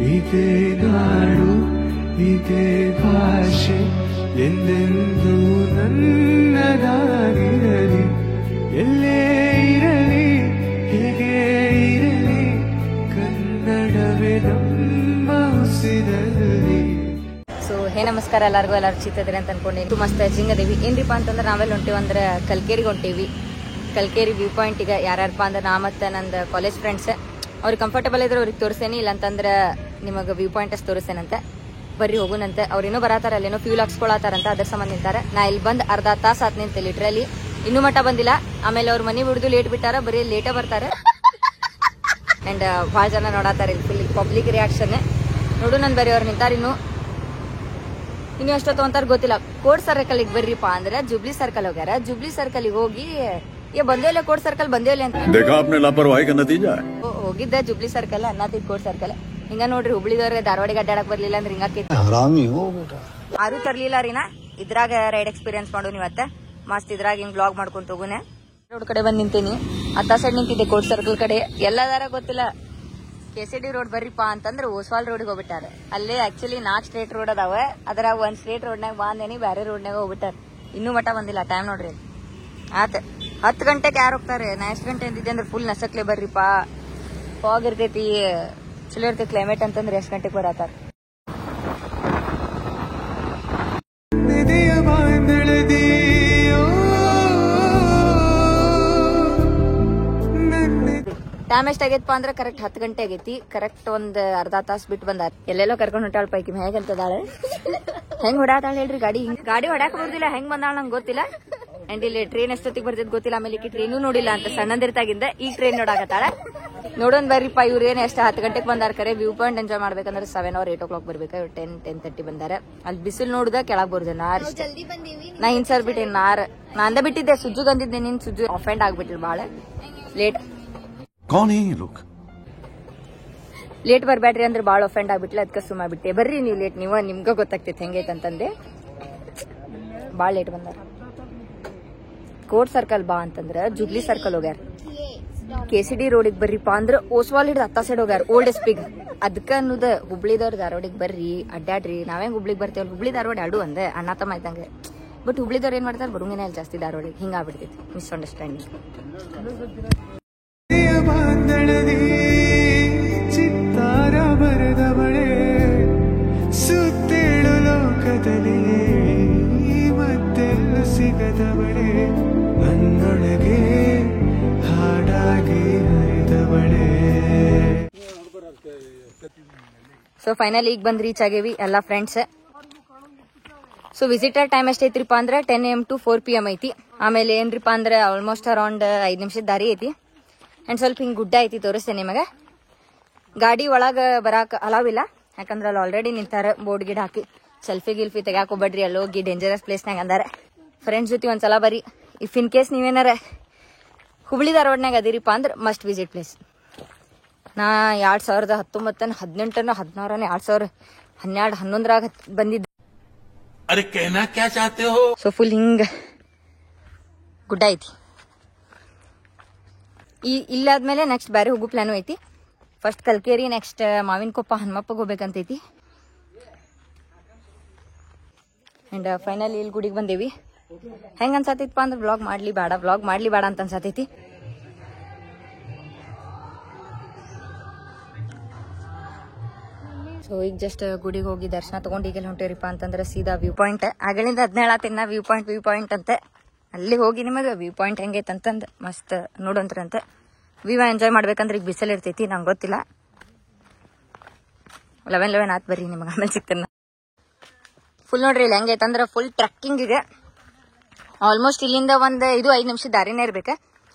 ಇದೇ ನಾಡು ಇದೇ ಭಾಷೆ ಎಂದೆಂದೂ ನನ್ನದಾಗಿರಲಿ. ಎಲ್ಲೇ ಇರಲಿ ಹೀಗೆ ಇರಲಿ ಕನ್ನಡವೇ ನಮ್ಮ ಉಸಿರಲ್ಲಿ. ಸೊ ಹೇ ನಮಸ್ಕಾರ ಎಲ್ಲರಿಗೂ. ಎಲ್ಲರೂ ಚಿತ್ತದ್ರಿ ಅಂತ ಅನ್ಕೊಂಡೀನಿ. ಮಸ್ತ್ ಜಿಂಗದೇವಿ ಏನ್ರಿಪಾ ಅಂತಂದ್ರೆ ನಾವೆಲ್ಲ ಹೊಂಟೀವಿ ಅಂದ್ರೆ ಕಲ್ಕೇರಿಗೆ ಹೊಂಟೀವಿ. ಕಲ್ಕೇರಿ ವ್ಯೂ ಪಾಯಿಂಟಿಗೆ ಯಾರ್ಯಾರಪ್ಪ ಅಂದ್ರೆ ನಾ ಮತ್ತು ನಂದು ಕಾಲೇಜ್ ಫ್ರೆಂಡ್ಸ್ ಅವ್ರಿಗೆ ಕಂಫರ್ಟಬಲ್ ಇದ್ರೆ ಅವ್ರಿಗೆ ತೋರಿಸ್ತೇನೆ, ಇಲ್ಲಂತಂದ್ರೆ ನಿಮಗೆ ವ್ಯೂ ಪಾಯಿಂಟ್ ಅಷ್ಟು ತೋರಿಸ್ತೇನಂತೆ. ಬರ್ರಿ ಹೋಗುನಂತೆ. ಅವ್ರೇನೋ ಬರತ್ತಾರ, ಅಲ್ಲೇನೋ ಫ್ಯೂಲ್ ಹಾಕ್ಸ್ಕೊಳತ್ತಾರಂತ, ಅದ್ರ ಸಂಬಂಧ ನಿಂತಾರೆ. ನಾ ಇಲ್ಲಿ ಬಂದು ಅರ್ಧ ತಾಸು ಆತ್ ನಿಂತೆ ಲಿಟ್ರಲಿ. ಇನ್ನೂ ಮಟ್ಟ ಬಂದಿಲ್ಲ. ಆಮೇಲೆ ಅವ್ರ ಮನೆ ಬಿಡುದು ಲೇಟ್ ಬಿಟ್ಟಾರ, ಬರೀ ಲೇಟೇ ಬರ್ತಾರೆ. ಅಂಡ್ ಭಾಳ ಜನ ನೋಡತ್ತಾರ ಇಲ್ಲಿ. ಫುಲ್ ಪಬ್ಲಿಕ್ ರಿಯಾಕ್ಷನ್ ನೋಡು. ನನ್ ಬರೀ ಅವ್ರು ನಿಂತಾರ. ಇನ್ನು ಎಷ್ಟೊತ್ತು ಅಂತಾರ ಗೊತ್ತಿಲ್ಲ. ಕೋರ್ಟ್ ಸರ್ಕಲ್ಗೆ ಬರ್ರಿಪ್ಪ ಅಂದ್ರೆ ಜುಬ್ಲಿ ಸರ್ಕಲ್ ಹೋಗ್ಯಾರ. ಜುಬ್ಲಿ ಸರ್ಕಲ್ಗೆ ಹೋಗಿ ಬಂದೇವಲ್ಲ ಕೋರ್ಟ್ ಸರ್ಕಲ್ ಬಂದೇವಲ್ಲ ಅಂತ ಹೋಗಿದ್ದ. ಜುಬ್ಲಿ ಸರ್ಕಲ್ ಅನ್ನತಿದ್ ಕೋರ್ಟ್ ಸರ್ಕಲ್. ಹಿಂಗ ನೋಡ್ರಿ ಹುಬ್ಳಿದವ್ರೆ ಧಾರವಾಡಿಗೆ ಅಡ್ಡಾಡಕ್ ಬರ್ಲಿಲ್ಲ ಅಂದ್ರೆ ಹಿಂಗಾಕೈತಿ. ಯಾರು ತರ್ಲಿಲ್ಲ ರೀನಾ. ಇದ್ರಾಗ ರೈಡ್ ಎಕ್ಸ್ಪೀರಿಯನ್ಸ್ ಮಾಡು ನೀವತ್ತ ಮಸ್ತ್. ಇದ್ರಾಗ ಹಿಂಗ್ ಬ್ಲಾಗ್ ಮಾಡ್ಕೊಂತ ಹೋಗುನೆ. ರೋಡ್ ಕಡೆ ಬಂದ್ ನಿಂತೀನಿ. ಅತ್ತ ಸೈಡ್ ನಿಂತಿದ್ದೆ ಕೋರ್ಟ್ ಸರ್ಕಲ್ ಕಡೆ. ಎಲ್ಲದಾರ ಗೊತ್ತಿಲ್ಲ. ಕೆಸಿಡಿ ರೋಡ್ ಬರ್ರಿಪಾ ಅಂತಂದ್ರೆ ಓಸ್ವಾಲ್ ರೋಡ್ಗೆ ಹೋಗ್ಬಿಟ್ಟಾರ. ಅಲ್ಲೇ ಆಕ್ಚುಲಿ 4 ಸ್ಟ್ರೇಟ್ ರೋಡ್ ಅದಾವ. ಅದ್ರಾಗ 1 ಸ್ಟ್ರೇಟ್ ರೋಡ್ನಾಗ ಬಂದೇನಿ, ಬೇರೆ ರೋಡ್ನಾಗ ಹೋಗ್ಬಿಟ್ಟಾರ. ಇನ್ನೂ ಮಠ ಬಂದಿಲ್ಲ. ಟೈಮ್ ನೋಡ್ರಿ ಆತ 10 ಗಂಟೆಗೆ ಯಾರು ಹೋಗ್ತಾರೆ. ನಾ ಎಷ್ಟು ಗಂಟೆ ಅಂತಿದ್ದೆ ಅಂದ್ರೆ ಫುಲ್ ನಸಕ್ಲೆ ಬರ್ರಿಪಾ, ಫಾಗ್ ಇರ್ತೈತಿ, ಚಲೋ ಇರ್ತೈತಿ ಕ್ಲೈಮೇಟ್ ಅಂತಂದ್ರೆ ಎಷ್ಟು ಗಂಟೆಗೆ ಬರತ್ತಾರ. ಟೈಮ್ ಎಷ್ಟಾಗೈತಪ್ಪ ಅಂದ್ರೆ ಕರೆಕ್ಟ್ 10 ಗಂಟೆ ಆಗೈತಿ. ಕರೆಕ್ಟ್ ಒಂದ್ ಅರ್ಧ ತಾಸು ಬಿಟ್ಟು ಬಂದಾರ. ಎಲ್ಲೆಲ್ಲೋ ಕರ್ಕೊಂಡು ಹೊಂಟಾಳ ಪೈಕಿ. ಹೇಗಂತದಾಳೆ, ಹೆಂಗ್ ಹೊಡಾತಾಳ ಹೇಳ್ರಿ ಗಾಡಿ. ಗಾಡಿ ಹೊಡ್ಯಾಕ ಬರುದಿಲ್ಲ, ಹೆಂಗ್ ಬಂದಾಳ ನಂಗೆ ಗೊತ್ತಿಲ್ಲ. ಅಂಡ್ ಇಲ್ಲಿ ಟ್ರೈನ್ ಎಷ್ಟೊತ್ತಿಗೆ ಬರ್ತೈತಿ ಗೊತ್ತಿಲ್ಲ. ಆಮೇಲೆ ಈ ಟ್ರೈನು ನೋಡಿಲ್ಲ ಅಂತ ಸಣ್ಣದಿರ್ತಾಗಿಂದ ಈಗ ಟ್ರೈನ್ ನೋಡಾಕತ್ತಾಳ. ನೋಡೋನ್ ಬರ್ರಿಪ್ಪ. ಇವ್ರು ಏನ್ ಎಷ್ಟು 10 ಗಂಟೆಗೆ ಬಂದಾರ. ಕರೆ ವ್ಯೂ ಪಾಯಿಂಟ್ ಎಂಜಾಯ್ ಮಾಡ್ಬೇಕಂದ್ರೆ 7 or 8 o'clock ಬರ್ಬೇಕು. 10-10:30 ಬಂದಾರ. ಅಲ್ಲಿ ಬಿಸಿಲು ನೋಡುದ ಕೆಳಗ್ ಬರುದ. ನಾ ಇನ್ಸರ್ ಬಿಟ್ಟೆ ನಾ ಅಂದ ಬಿಟ್ಟಿದ್ದೆ. ಸುಜ್ಜುಗ್ ಅಂದಿದ್ದೆ. ನಿನ್ ಸುಜ್ಜು ಆಫೆಂಡ್ ಆಗ್ಬಿಟ್ಟಿಲ್ ಬಾಳ ಲೇಟ್. ಲೇಟ್ ಬರ್ಬ್ಯಾಡ್ರಿ ಅಂದ್ರೆ ಬಾಳ ಅಫೆಂಡ್ ಆಗ್ಬಿಟ್ಲ. ಅದಕ್ಕೆ ಸುಮ್ಮ ಬಿಟ್ಟೆ. ಬರ್ರಿ ನೀವು ಲೇಟ್, ನಿಮ್ಗ ಗೊತ್ತಾಗ್ತೈತಿ ಹೆಂಗೈತೆ ಅಂತಂದೆ. ಬಾಳ ಲೇಟ್ ಬಂದಾರ. ಕೋರ್ಟ್ ಸರ್ಕಲ್ ಬಾ ಅಂತಂದ್ರ ಜುಬ್ಲಿ ಸರ್ಕಲ್ ಹೋಗ್ಯಾರ. ಕೆಸಿಡಿ ರೋಡಿಗೆ ಬರ್ರಿಪಾ ಅಂದ್ರ ಓಸ್ವಾಲ್ ಹಿಡ್ದು ಅತ್ತ ಸೈಡ್ ಹೋಗ್ಯಾರ. ಓಲ್ಡ್ ಸ್ಪೀಗ್ ಅದಕ್ಕ ಅನ್ನೋದ ಹುಬ್ಳಿದವ್ರ ಧಾರವಾಡಿಗೆ ಬರ್ರಿ ಅಡ್ಡಾಡ್ರಿ. ನಾವೇಂಗ್ ಹುಬ್ಳಿಗೆ ಬರ್ತೇವಲ್ಲ, ಹುಬ್ಳಿ ಧಾರವಾಡ ಅಡು ಅಂದೆ ಅಣ್ಣ ತಮ್ಮ ಇದ್ದಂಗೆ. ಬಟ್ ಹುಬ್ಳಿದವ್ರು ಏನ್ ಮಾಡ್ತಾರೆ, ಬರುಂಗಿನ ಅಲ್ಲಿ ಜಾಸ್ತಿ ಧಾರವಾಡಿಗೆ. ಹಿಂಗಾಗ್ಬಿಡ್ತೈತಿ ಮಿಸ್ಅಂಡರ್ಸ್ಟ್ಯಾಂಡಿಂಗ್. ಚಿತ್ತಾರ ಬರೆದವಳೆ ಸುತ್ತೇಳು ಲೋಕದಲ್ಲಿ ಮತ್ತೆಲ್ಲ ಸಿಗದವಳೆ, ನನ್ನೊಳಗೆ ಹಾಡಾಗಿ ಹರಿದವಳೆ. ಸೊ ಫೈನಲಿ ಈಗ ಬಂದ್ ರೀಚ್ ಆಗೇವಿ ಎಲ್ಲ ಫ್ರೆಂಡ್ಸ್. ಸೊ ವಿಸಿಟರ್ ಟೈಮ್ ಎಷ್ಟೈತ್ರಿಪಾ ಅಂದ್ರೆ 10 AM to 4 PM ಐತಿ. ಆಮೇಲೆ ಏನ್ರಿಪಾ ಅಂದ್ರೆ ಆಲ್ಮೋಸ್ಟ್ ಅರೌಂಡ್ 5 ನಿಮಿಷದ ದಾರಿ ಐತಿ. ಅಂಡ್ ಸ್ವಲ್ಪ ಹಿಂಗ್ ಗುಡ್ಡ ಐತಿ, ತೋರಿಸ್ತೇನೆ ನಿಮಗೆ. ಗಾಡಿ ಒಳಗ ಬರಾಕ ಅಲಾವಿಲ್ಲ, ಯಾಕಂದ್ರೆ ಅಲ್ಲಿ ಆಲ್ರೆಡಿ ನಿಂತಾರ ಬೋರ್ಡ್ ಗಿಡ ಹಾಕಿ. ಸೆಲ್ಫಿ ಗಿಲ್ಫಿ ತೆಗಾಕ್ ಹೋಗ್ಬೇಡ್ರಿ, ಅಲ್ಲಿ ಹೋಗಿ ಡೇಂಜರಸ್ ಪ್ಲೇಸ್ನಾಗ ಅಂದಾರ. ಫ್ರೆಂಡ್ಸ್ ಜೊತೆ ಒಂದ್ಸಲ ಬರ್ರಿ. ಇಫ್ ಇನ್ ಕೇಸ್ ನೀವೇನಾರ ಹುಬ್ಳಿ ಧಾರವಾಡನಾಗ ಅದಿರಿಪಾ ಅಂದ್ರೆ ಮಸ್ಟ್ ವಿಸಿಟ್ ಪ್ಲೇಸ್. ನಾ 2019, 18, 16, 2012, 11 ಬಂದಿದ್ದೆ. ಸೊ ಫುಲ್ ಹಿಂಗ ಗುಡ್ಡ ಐತಿ. ಇಲ್ಲಾದ್ಮೇಲೆ ನೆಕ್ಸ್ಟ್ ಬೇರೆ ಹೋಗೋ ಪ್ಲಾನು ಐತಿ. ಫಸ್ಟ್ ಕಲ್ಕೇರಿ, ನೆಕ್ಸ್ಟ್ ಮಾವಿನಕೊಪ್ಪ, ಹನುಮಪ್ಪಗೆ ಹೋಗ್ಬೇಕಂತೈತಿ. ಅಂಡ್ ಫೈನಲಿ ಇಲ್ಲಿ ಗುಡಿಗೆ ಬಂದೇವಿ. ಹೆಂಗ ಅನ್ಸತೈತಿಪ್ಪ ಅಂದ್ರೆ ವ್ಲಾಗ್ ಮಾಡ್ಲಿ ಬೇಡ ಅಂತ ಅನ್ಸತೈತಿ. ಸೊ ಈಗ ಜಸ್ಟ್ ಗುಡಿಗೆ ಹೋಗಿ ದರ್ಶನ ತಗೊಂಡು ಈಗೆಲ್ಲ ಹೊಂಟೇರಿಪ್ಪ ಅಂತಂದ್ರೆ ಸೀದಾ ವ್ಯೂ ಪಾಯಿಂಟ್. ಆಗಳಿಂದ 17 ವ್ಯೂ ಪಾಯಿಂಟ್ ಅಂತೆ. ಅಲ್ಲಿ ಹೋಗಿ ನಿಮಗೆ ವ್ಯೂ ಪಾಯಿಂಟ್ ಹೆಂಗೈತೆ ಅಂತಂದು ಮಸ್ತ್ ನೋಡಂತ್ರಂತೆ. ವ್ಯೂ ಎಂಜಾಯ್ ಮಾಡ್ಬೇಕಂದ್ರೆ ಈಗ ಬಿಸಿಲು ಇರ್ತೈತಿ, ನಂಗೆ ಗೊತ್ತಿಲ್ಲ. 11 ಆತ್ ಬರ್ರಿ, ನಿಮಗೆ ಆಮೇಲೆ ಸಿಗ್ತೇನೆ. ಫುಲ್ ನೋಡ್ರಿ ಇಲ್ಲಿ ಹೆಂಗೈತೆ ಅಂದ್ರೆ ಫುಲ್ ಟ್ರಕ್ಕಿಂಗ್ ಇದೆ. ಆಲ್ಮೋಸ್ಟ್ ಇಲ್ಲಿಂದ ಒಂದು 5 ನಿಮಿಷದ ದಾರಿನೇ ಇರ್ಬೇಕ.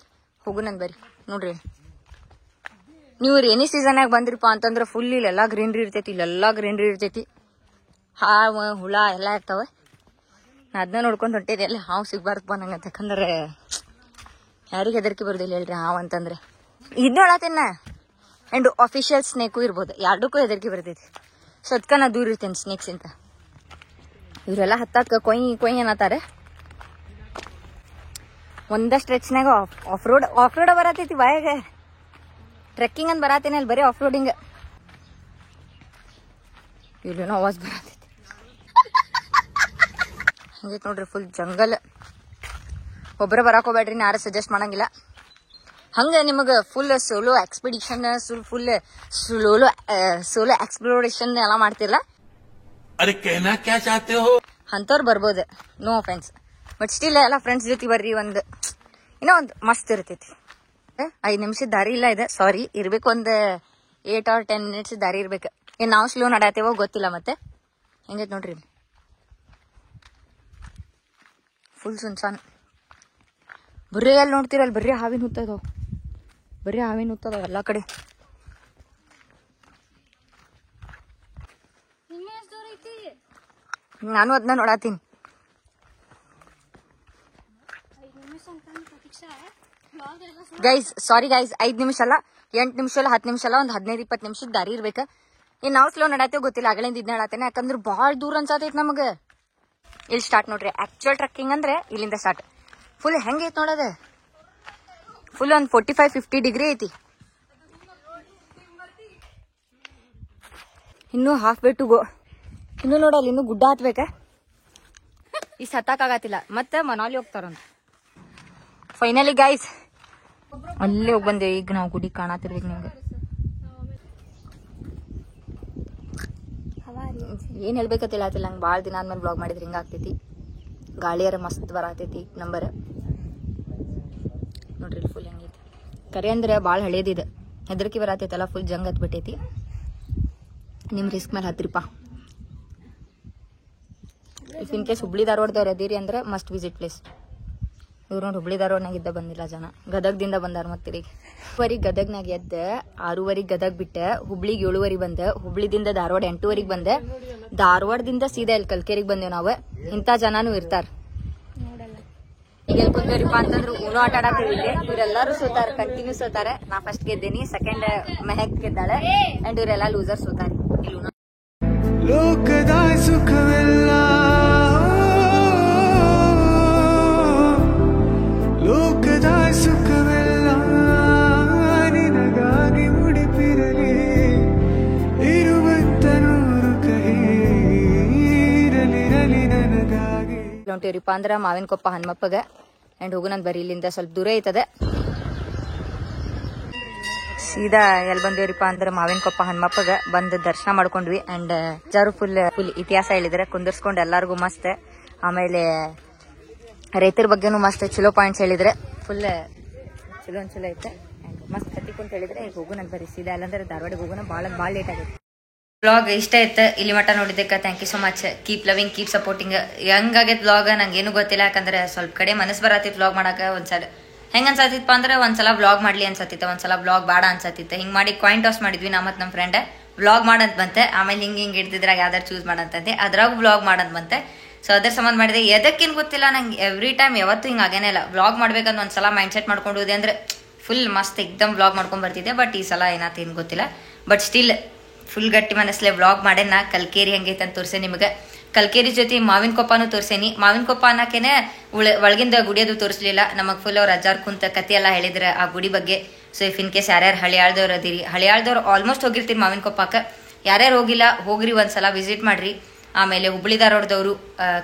ಹೋಗುನಂದ್ ಬರ್ರಿ. ನೋಡ್ರಿ ನೀವು ರೇನಿ ಸೀಸನ್ನಾಗ ಬಂದ್ರಿಪಾ ಅಂತಂದ್ರೆ ಫುಲ್ ಇಲ್ಲೆಲ್ಲ ಗ್ರೀನ್ರಿ ಇರ್ತೈತಿ. ಹಾವು ಹುಳ ಎಲ್ಲ ಇರ್ತಾವ. ನಾ ಅದನ್ನ ನೋಡ್ಕೊಂಡು ಹೊಂಟಿದ್ದೆ. ಎಲ್ಲ ಹಾವು ಸಿಗ್ಬಾರ್ದು ಬಂದಂಗಂತ. ಯಾಕಂದ್ರೆ ಯಾರಿಗೆ ಹೆದರಿಕೆ ಬರೋದಿಲ್ಲ ಹೇಳ್ರಿ ಹಾವು ಅಂತಂದ್ರೆ. ಇದನ್ನ ಹೇಳತ್ತೇನ. ಅಂಡ್ ಅಫಿಷಿಯಲ್ ಸ್ನೇಕು ಇರ್ಬೋದು, ಎರಡಕ್ಕೂ ಹೆದರಿಕೆ ಬರ್ತೈತಿ. ಸೊ ಅದಕ್ಕ ನಾ ದೂರ ಇರ್ತೇನೆ ಸ್ನೇಕ್ಸ್ ಅಂತ. ಇವರೆಲ್ಲ ಹತ್ತಾಕ ಕೊಯ್ ಅನ್ನತಾರೆ. ಒಂದ ಸ್ಟ್ರೆಚ್ನಾಗ ಆಫ್ ರೋಡ್ ಬರತೈತಿ ಬಾಯಾಗ. ಟ್ರೆಕ್ಕಿಂಗ್ ಅಂತ ಬರತ್ತೇನೆ ಅಲ್ಲಿ ಬರೀ ಆಫ್ ರೋಡಿಂಗ್. ಇಲ್ಲೇನೋ ಆವಾಜ್ ಬರತೈತಿ. ಹಂಗೈತೆ ನೋಡ್ರಿ ಫುಲ್ ಜಂಗಲ್. ಒಬ್ಬರೇ ಬರಾಕ್ ಹೋಗ್ಬೇಡ್ರಿ, ಯಾರು ಸಜೆಸ್ಟ್ ಮಾಡಂಗಿಲ್ಲ. ಹಂಗೆ ನಿಮಗೆ full solo expedition solo exploration ಎಲ್ಲ ಮಾಡ್ತಿರಲ್ಲ, ಅಂಥವ್ರು ಬರ್ಬೋದು. ನೋ ಅಫೆನ್ಸ್, ಬಟ್ ಸ್ಟಿಲ್ ಎಲ್ಲ ಫ್ರೆಂಡ್ಸ್ ಜೊತೆ ಬರ್ರಿ. ಏನೋ ಒಂದು ಮಸ್ತ್ ಇರ್ತೈತಿ. 5 ನಿಮಿಷದ ದಾರಿ ಇಲ್ಲ ಇದೆ, ಸಾರಿ, ಇರ್ಬೇಕು ಒಂದು 8 or 10 minutes ದಾರಿ ಇರ್ಬೇಕು. ಏನ್ ನಾವು ಸ್ಲೋ ನಡಾತೇವೋ ಗೊತ್ತಿಲ್ಲ. ಮತ್ತೆ ಹೆಂಗೈತೆ ನೋಡ್ರಿ, ಫುಲ್ ಸುನ್ಸಾನ್. ಬರ್ರಿ ಅಲ್ಲಿ ನೋಡ್ತೀರಲ್ಲ, ಬರ್ರಿ ಹಾವಿನ ಹುತ್ತದಾವ್, ಬರ್ರಿ ಹಾವಿನ ಹುತ್ತದಾವ್ ಎಲ್ಲಾ ಕಡೆ. ನಾನು ಅದನ್ನ ನೋಡಾತೀನಿ. ಗೈಸ್ ಸಾರಿ ಗೈಸ್, 5 ನಿಮಿಷ ಅಲ್ಲ, 8 ನಿಮಿಷ ಅಲ್ಲ, 10 ನಿಮಿಷ ಅಲ್ಲ, ಒಂದು 15-20 ನಿಮಿಷದ ದಾರಿ ಇರ್ಬೇಕು. ಏನ್ ನಾವು ಸ್ಲೋ ನಡಾತೇವ್ ಗೊತ್ತಿಲ್ಲ, ಅಗಳಿಂದ ಇದ್ ನಡಾತೇನೆ, ಯಾಕಂದ್ರೆ ಭಾಳ ದೂರ ಅನ್ಸಾತೈತಿ ನಮಗ. ಇಲ್ಲಿ ಸ್ಟಾರ್ಟ್ ನೋಡ್ರಿ, ಆಕ್ಚುಯಲ್ ಟ್ರಕ್ಕಿಂಗ್ ಅಂದ್ರೆ ಇಲ್ಲಿಂದ ಸ್ಟಾರ್ಟ್. ಫುಲ್ ಹೆಂಗೈತಿ ನೋಡೋದ, ಫುಲ್ ಒಂದು 45-50 ಡಿಗ್ರಿ ಐತಿ. ಇನ್ನು ಹಾಫ್ ವೇ ಟು ಗೋ. ಇನ್ನು ನೋಡಲ್ಲ, ಇನ್ನು ಗುಡ್ಡ ಹತ್ಬೇಕ, ಈ ಹತ್ತಾಕಾಗತ್ತಿಲ್ಲ. ಮತ್ತೆ ಮನಾಲಿ ಹೋಗ್ತಾರಂತ. ಫೈನಲಿ ಗೈಸ್ ಅಲ್ಲೇ ಹೋಗಿ ಬಂದೇವೆ. ಈಗ ನಾವು ಗುಡಿ ಕಾಣತಿರ್ಬೇಕು ನಿಮ್ಗೆ. ಏನ್ ಹೇಳ್ಬೇಕತ್ತಿಲ್ಲ, ನಂಗೆ ಭಾಳ ದಿನ ಆದ್ಮೇಲೆ ಬ್ಲಾಗ್ ಮಾಡಿದ್ರೆ ಹಿಂಗ ಆಗ್ತೈತಿ. ಗಾಳಿಯಾರ ಮಸ್ತ್ ಬರತೈತಿ ನಂಬರ್ ನೋಡ್ರಿ. ಫುಲ್ ಹೆಂಗೈತಿ ಕರೆ ಅಂದ್ರೆ ಭಾಳ ಹಳೇದಿದೆ, ಹೆದರಿಕೆ ಬರತೈತಲ್ಲ, ಫುಲ್ ಜಂಗ್ ಹತ್ಬಿಟ್ಟೈತಿ. ನಿಮ್ ರಿಸ್ಕ್ ಮೇಲೆ ಹತ್ತಿರಪ್ಪ. ಇಫ್ ಇನ್ ಕೇಸ್ ಹುಬ್ಳಿ ಧಾರವಾಡದವ್ರು ಅದೀರಿ ಅಂದ್ರೆ ಮಸ್ಟ್ ವಿಸಿಟ್ ಪ್ಲೇಸ್. ಇವ್ರು ನೋಡಿ ಹುಬ್ಳಿ ಧಾರವಾಡನಾಗ ಇದ್ದ ಬಂದಿಲ್ಲ ಜನ, ಗದಗದಿಂದ ಬಂದಾರ. ಮತ್ತಿರಿಗೆ 6 ಗದಗ್ನಾಗ ಎದ್ದ, 6 ಗದಗ್ ಬಿಟ್ಟ, ಹುಬ್ಳಿಗೆ 7 ಬಂದ, ಹುಬ್ಳಿದಿಂದ ಧಾರವಾಡ 8 ಬಂದ, ಧಾರವಾಡದಿಂದ ಸೀದಾ ಇಲ್ಲಿ ಕಲ್ಕೇರಿಗೆ ಬಂದೇವ್ ನಾವು. ಇಂಥ ಜನನು ಇರ್ತಾರ. ಈಗ ಎಲ್ಲಿ ಕುಂತೇವ್ರಿಪ್ಪ ಅಂತಂದ್ರೆ ಊನೋ ಆಟ ಆಡಾತೀವಿ. ಇವರೆಲ್ಲರೂ ಸೋತಾರ, ಕಂಟಿನ್ಯೂ ಸೋತಾರೆ. ನಾ ಫಸ್ಟ್ ಗೆದ್ದೇನಿ, ಸೆಕೆಂಡ್ ಮೆಹಕ್ ಗೆದ್ದಾಳೆ, ಅಂಡ್ ಇವರೆಲ್ಲ ಲೂಸರ್ ಸೋತಾರ. ಇಲ್ಲಿ ಲೋಕದ ಸುಖವೆಲ್ಲ ಲೋಕದ ಸುಖವೆಲ್ಲ ನಿನಗಾಗಿ ಮುಡಿಪಿರಲಿ, ಇರುವಂತ ನೂರು ಕಹಿ ಇರಲಿರಲಿ ನನಗಾಗಿ. ಹೊಂಟೇವ್ರಿಪ್ಪ ಅಂದ್ರ ಮಾವಿನ ಕೊಪ್ಪ ಹನುಮಪ್ಪಗ, ಅಂಡ್ ಹೋಗುನಂದ್ ಬರೀ ಇಲ್ಲಿಂದ ಸ್ವಲ್ಪ ದೂರ ಐತದ. ಸೀದಾ ಎಲ್ಲಿ ಬಂದೇವ್ರಿಪ್ಪ ಅಂದ್ರೆ ಮಾವಿನ ಕೊಪ್ಪ ಹನುಮಪ್ಪಗ ಬಂದು ದರ್ಶನ ಮಾಡ್ಕೊಂಡ್ವಿ. ಅಂಡ್ ಜಾರು ಫುಲ್ ಇತಿಹಾಸ ಹೇಳಿದ್ರೆ ಕುಂದರ್ಸ್ಕೊಂಡ್ ಎಲ್ಲಾರ್ಗು ಮಸ್ತ್. ಆಮೇಲೆ ರೈತರ ಬಗ್ಗೆನೂ ಮಸ್ತ್ ಚಲೋ ಪಾಯಿಂಟ್ಸ್ ಹೇಳಿದ್ರೆ, ಫುಲ್ ಚಲೋ ಐತೆ. ಮಸ್ತ್ ಕತ್ತಿಕೊಂತ ಹೇಳಿದ್ರೆ ಈಗ ಹೋಗುನಂತ ಬರೀ ಸೀದಾ, ಅಲ್ಲಂದ್ರೆ ಧಾರವಾಡಿಗೆ ಹೋಗೋಣ. ಭಾಳ ಲೇಟ್ ಆಗೈತೆ. ಬ್ಲಾಗ್ ಇಷ್ಟ ಆಯ್ತು, ಇಲ್ಲಿ ಮಟ್ಟ ನೋಡಿದ್ದಕ್ಕೆ thank you so much. Keep loving, keep supporting. ಹೆಂಗಾಗೈತೆ ಬ್ಲಾಗ್ ನಂಗೆ ಏನು ಗೊತ್ತಿಲ್ಲ, ಯಾಕಂದ್ರೆ ಸ್ವಲ್ಪ ಕಡೆ ಮನಸ್ಸು ಬರತ್ತಿತ್ತು ಬ್ಲಾಗ್ ಮಾಡಾಕ. ಒಂದ್ಸಲ ಹೆಂಗ್ ಅನ್ಸತ್ತಿತ್ತಪ್ಪ ಅಂದ್ರೆ ಒಂದ್ಸಲ ಬ್ಲಾಗ್ ಮಾಡ್ಲಿ ಅನ್ಸತ್ತಿತ್ತ, ಒಂದ್ಸಲ ಬ್ಲಾಗ್ ಬೇಡ ಅನ್ಸತ್ತಿತ್ತ. ಹಿಂಗ್ ಮಾಡಿ ಕಾಯಿನ್ ಟಾಸ್ ಮಾಡಿದ್ವಿ ನಾ ಮತ್ತು ನಮ್ಮ ಫ್ರೆಂಡ್. ಬ್ಲಾಗ್ ಮಾಡಂತ ಬಂತೆ, ಆಮೇಲೆ ಹಿಂಗೆ ಹಿಡ್ದಿದ್ರಾಗ ಯಾವ್ದಾರು ಚೂಸ್ ಮಾಡಂತಂತೆ, ಅದ್ರಾಗ ಬ್ಲಾಗ್ ಮಾಡಂತ ಬಂತೆ. ಸೊ ಅದ್ರ ಸಂಬಂಧ ಮಾಡಿದೆ. ಎದಕ್ಕೇನು ಗೊತ್ತಿಲ್ಲ ನಂಗೆ, ಎವ್ರಿ ಟೈಮ್ ಯಾವತ್ತೂ ಹಿಂಗೆ ಆಗೇನೇ ಇಲ್ಲ. ಬ್ಲಾಗ್ ಮಾಡ್ಬೇಕಂತ ಒಂದ್ಸಲ ಮೈಂಡ್ ಸೆಟ್ ಮಾಡ್ಕೊಂಡೋದೆ ಅಂದ್ರೆ ಫುಲ್ ಮಸ್ತ್ ಎಕ್ದಮ್ ಬ್ಲಾಗ್ ಮಾಡ್ಕೊಂಡ್ ಬರ್ತಿದ್ದೆ. ಬಟ್ ಈ ಸಲ ಏನಾತ ಏನು ಗೊತ್ತಿಲ್ಲ. ಬಟ್ ಸ್ಟಿಲ್ ಫುಲ್ ಗಟ್ಟಿ ಮನಸ್ಸಲ್ಲೇ ಬ್ಲಾಗ್ ಮಾಡೇನ. ಕಲ್ಕೇರಿ ಹೆಂಗೈತೆ ಅಂತ ತೋರಿಸೆ ನಿಮಗೆ. ಕಲ್ಕೇರಿ ಜೊತೆ ಮಾವಿನ ಕೊಪ್ಪನೂ ತೋರ್ಸೇನಿ. ಮಾವಿನ ಕೊಪ್ಪ ಅನ್ನಕೇನೆ ಒಳಗಿಂದ ಗುಡಿಯೋದು ತೋರಿಸ್ಲಿಲ್ಲ. ನಮಗೆ ಫುಲ್ ಅವ್ರ ಅಜ್ಜಾರ್ ಕುಂತ ಕತೆ ಎಲ್ಲ ಹೇಳಿದ್ರೆ ಆ ಗುಡಿ ಬಗ್ಗೆ. ಸೊ ಇಫ್ ಇನ್ ಕೇಸ್ ಯಾರ್ಯಾರು ಹಳಿಯಾಳ್ದವ್ರು ಅದೀರಿ, ಹಳಿಯಾಳ್ದವ್ರು ಆಲ್ಮೋಸ್ಟ್ ಹೋಗಿರ್ತೀರಿ ಮಾವಿನ ಕೊಪ್ಪಕ್ಕೆ. ಯಾರ್ಯಾರು ಹೋಗಿಲ್ಲ ಹೋಗ್ರಿ, ಒಂದ್ಸಲ ವಿಸಿಟ್ ಮಾಡ್ರಿ. ಆಮೇಲೆ ಹುಬ್ಳಿ ಧಾರವಾಡದವರು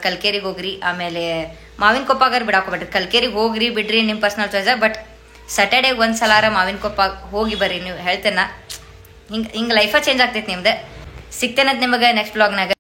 ಕಲ್ಕೇರಿಗೆ ಹೋಗ್ರಿ. ಆಮೇಲೆ ಮಾವಿನ ಕೊಪ್ಪಾಗಾರ ಬಿಡಾಕೋಬೇಡ್ರಿ, ಕಲ್ಕೇರಿಗೆ ಹೋಗ್ರಿ ಬಿಡ್ರಿ ನಿಮ್ಮ ಪರ್ಸನಲ್ ಚಾಯ್ಸ್. ಬಟ್ ಸ್ಯಾಟರ್ಡೇಗೆ ಒಂದ್ಸಲಾರ ಮಾವಿನ ಕೊಪ್ಪ ಹೋಗಿ ಬರ್ರಿ. ನೀವು ಹೇಳ್ತೇನ ಹಿಂಗೆ ಲೈಫ ಚೇಂಜ್ ಆಗ್ತೈತಿ ನಿಮ್ದು. ಸಿಗ್ತೇನಂತ ನಿಮಗೆ ನೆಕ್ಸ್ಟ್ ಬ್ಲಾಗ್ನಾಗ.